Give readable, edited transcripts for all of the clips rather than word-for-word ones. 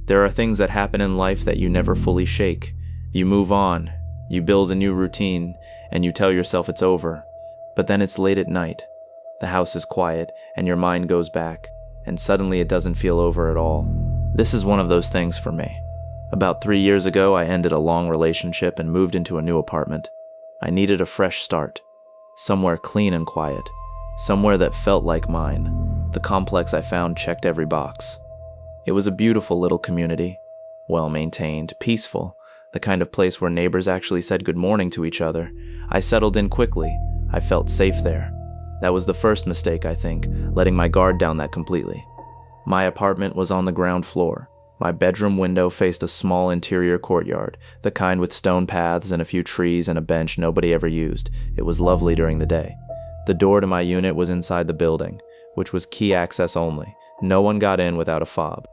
There are things that happen in life that you never fully shake. You move on, you build a new routine, and you tell yourself it's over. But then it's late at night. The house is quiet, and your mind goes back, and suddenly it doesn't feel over at all. This is one of those things for me. About 3 years ago, I ended a long relationship and moved into a new apartment. I needed a fresh start. Somewhere clean and quiet. Somewhere that felt like mine. The complex I found checked every box. It was a beautiful little community. Well-maintained, peaceful. The kind of place where neighbors actually said good morning to each other. I settled in quickly. I felt safe there. That was the first mistake, I think, letting my guard down that completely. My apartment was on the ground floor. My bedroom window faced a small interior courtyard, the kind with stone paths and a few trees and a bench nobody ever used. It was lovely during the day. The door to my unit was inside the building, which was key access only. No one got in without a fob.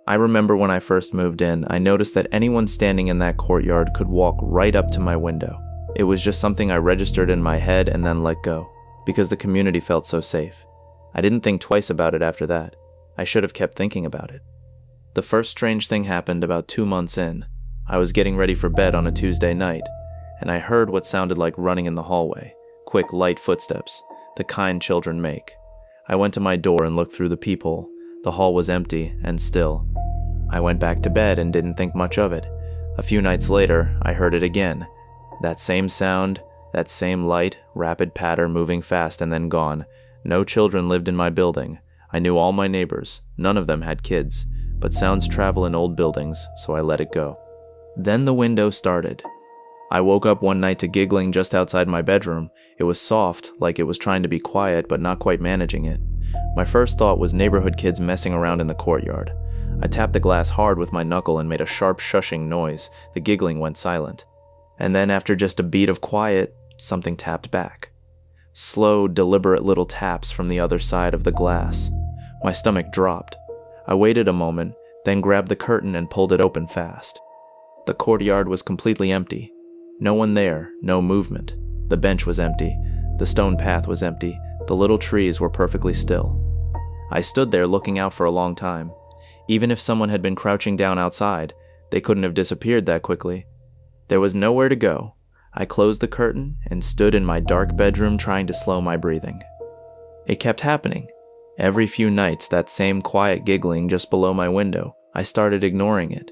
I remember when I first moved in, I noticed that anyone standing in that courtyard could walk right up to my window. It was just something I registered in my head and then let go, because the community felt so safe. I didn't think twice about it after that. I should have kept thinking about it. The first strange thing happened about 2 months in. I was getting ready for bed on a Tuesday night, and I heard what sounded like running in the hallway. Quick, light footsteps, the kind children make. I went to my door and looked through the peephole. The hall was empty and still. I went back to bed and didn't think much of it. A few nights later, I heard it again. That same sound, that same light, rapid patter moving fast and then gone. No children lived in my building. I knew all my neighbors. None of them had kids. But sounds travel in old buildings, so I let it go. Then the window started. I woke up one night to giggling just outside my bedroom. It was soft, like it was trying to be quiet but not quite managing it. My first thought was neighborhood kids messing around in the courtyard. I tapped the glass hard with my knuckle and made a sharp shushing noise. The giggling went silent. And then after just a beat of quiet, something tapped back. Slow, deliberate little taps from the other side of the glass. My stomach dropped. I waited a moment, then grabbed the curtain and pulled it open fast. The courtyard was completely empty. No one there, no movement. The bench was empty. The stone path was empty. The little trees were perfectly still. I stood there looking out for a long time. Even if someone had been crouching down outside, they couldn't have disappeared that quickly. There was nowhere to go. I closed the curtain and stood in my dark bedroom trying to slow my breathing. It kept happening. Every few nights, that same quiet giggling just below my window. I started ignoring it.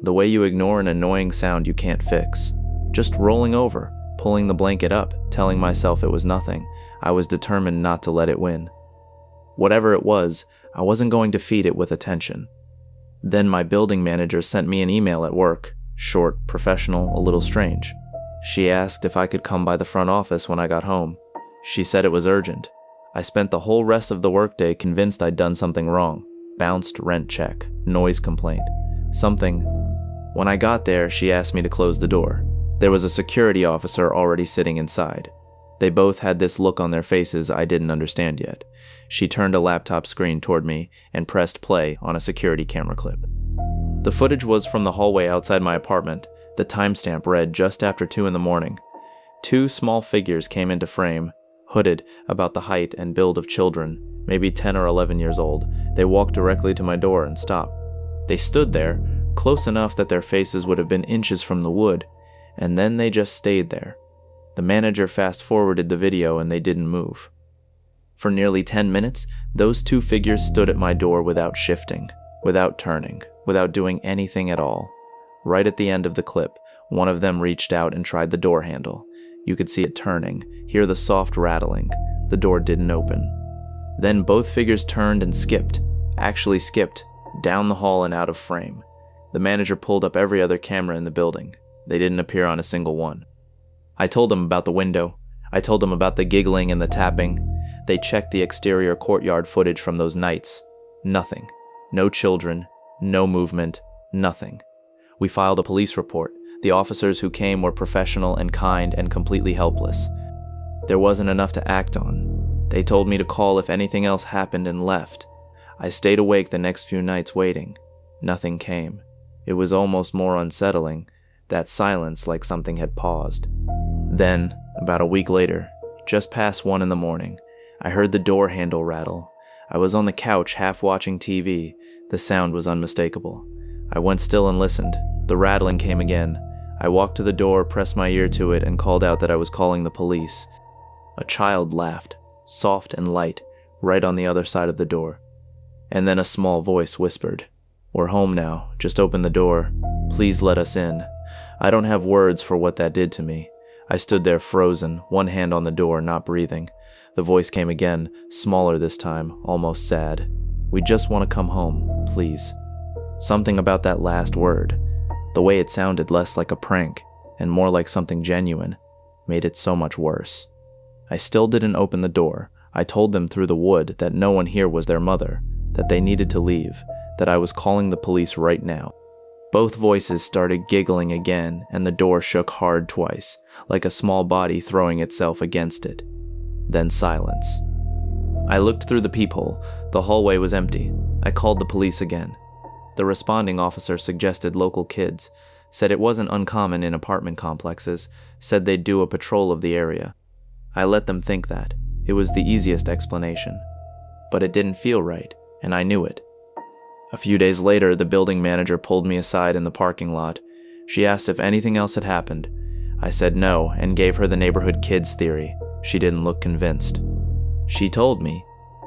The way you ignore an annoying sound you can't fix. Just rolling over, pulling the blanket up, telling myself it was nothing. I was determined not to let it win. Whatever it was, I wasn't going to feed it with attention. Then my building manager sent me an email at work. Short, professional, a little strange. She asked if I could come by the front office when I got home. She said it was urgent. I spent the whole rest of the workday convinced I'd done something wrong. Bounced rent check, noise complaint, something. When I got there, she asked me to close the door. There was a security officer already sitting inside. They both had this look on their faces I didn't understand yet. She turned a laptop screen toward me and pressed play on a security camera clip. The footage was from the hallway outside my apartment. The timestamp read just after 2 in the morning. 2 small figures came into frame, hooded, about the height and build of children, maybe 10 or 11 years old. They walked directly to my door and stopped. They stood there, close enough that their faces would have been inches from the wood, and then they just stayed there. The manager fast-forwarded the video and they didn't move. For nearly 10 minutes, those 2 figures stood at my door without shifting, without turning, without doing anything at all. Right at the end of the clip, one of them reached out and tried the door handle. You could see it turning, hear the soft rattling. The door didn't open. Then both figures turned and skipped, actually skipped, down the hall and out of frame. The manager pulled up every other camera in the building. They didn't appear on a single one. I told them about the window. I told them about the giggling and the tapping. They checked the exterior courtyard footage from those nights. Nothing. No children, no movement, nothing. We filed a police report. The officers who came were professional and kind and completely helpless. There wasn't enough to act on. They told me to call if anything else happened and left. I stayed awake the next few nights waiting. Nothing came. It was almost more unsettling, that silence like something had paused. Then, about a week later, just past 1 in the morning, I heard the door handle rattle. I was on the couch half watching TV. The sound was unmistakable. I went still and listened. The rattling came again. I walked to the door, pressed my ear to it, and called out that I was calling the police. A child laughed, soft and light, right on the other side of the door. And then a small voice whispered, "We're home now. Just open the door. Please let us in." I don't have words for what that did to me. I stood there frozen, one hand on the door, not breathing. The voice came again, smaller this time, almost sad. "We just want to come home, please." Something about that last word, the way it sounded less like a prank and more like something genuine, made it so much worse. I still didn't open the door. I told them through the wood that no one here was their mother, that they needed to leave, that I was calling the police right now. Both voices started giggling again, and the door shook hard twice, like a small body throwing itself against it. Then silence. I looked through the peephole. The hallway was empty. I called the police again. The responding officer suggested local kids, said it wasn't uncommon in apartment complexes, said they'd do a patrol of the area. I let them think that. It was the easiest explanation. But it didn't feel right, and I knew it. A few days later, the building manager pulled me aside in the parking lot. She asked if anything else had happened. I said no and gave her the neighborhood kids theory. She didn't look convinced. She told me,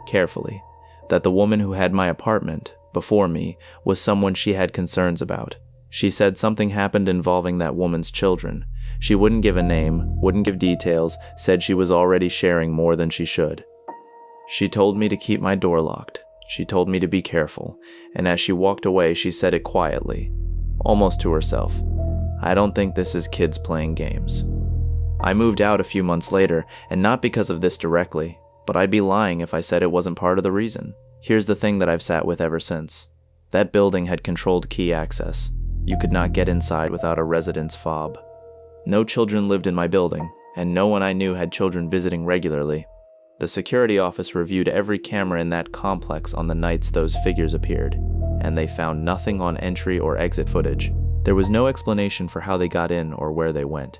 carefully, that the woman who had my apartment before me was someone she had concerns about. She said something happened involving that woman's children. She wouldn't give a name, wouldn't give details, said she was already sharing more than she should. She told me to keep my door locked. She told me to be careful, and as she walked away, she said it quietly, almost to herself. I don't think this is kids playing games. I moved out a few months later, and not because of this directly, but I'd be lying if I said it wasn't part of the reason. Here's the thing that I've sat with ever since. That building had controlled key access. You could not get inside without a resident's fob. No children lived in my building, and no one I knew had children visiting regularly. The security office reviewed every camera in that complex on the nights those figures appeared, and they found nothing on entry or exit footage. There was no explanation for how they got in or where they went.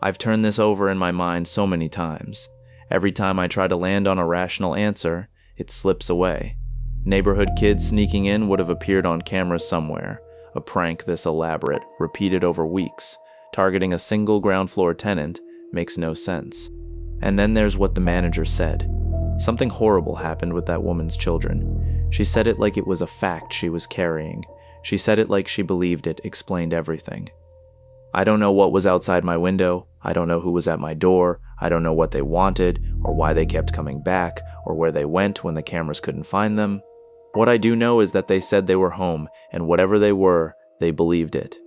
I've turned this over in my mind so many times. Every time I try to land on a rational answer, it slips away. Neighborhood kids sneaking in would have appeared on camera somewhere. A prank this elaborate, repeated over weeks, targeting a single ground floor tenant, makes no sense. And then there's what the manager said. Something horrible happened with that woman's children. She said it like it was a fact she was carrying. She said it like she believed it explained everything. I don't know what was outside my window. I don't know who was at my door. I don't know what they wanted, or why they kept coming back, or where they went when the cameras couldn't find them. What I do know is that they said they were home, and whatever they were, they believed it.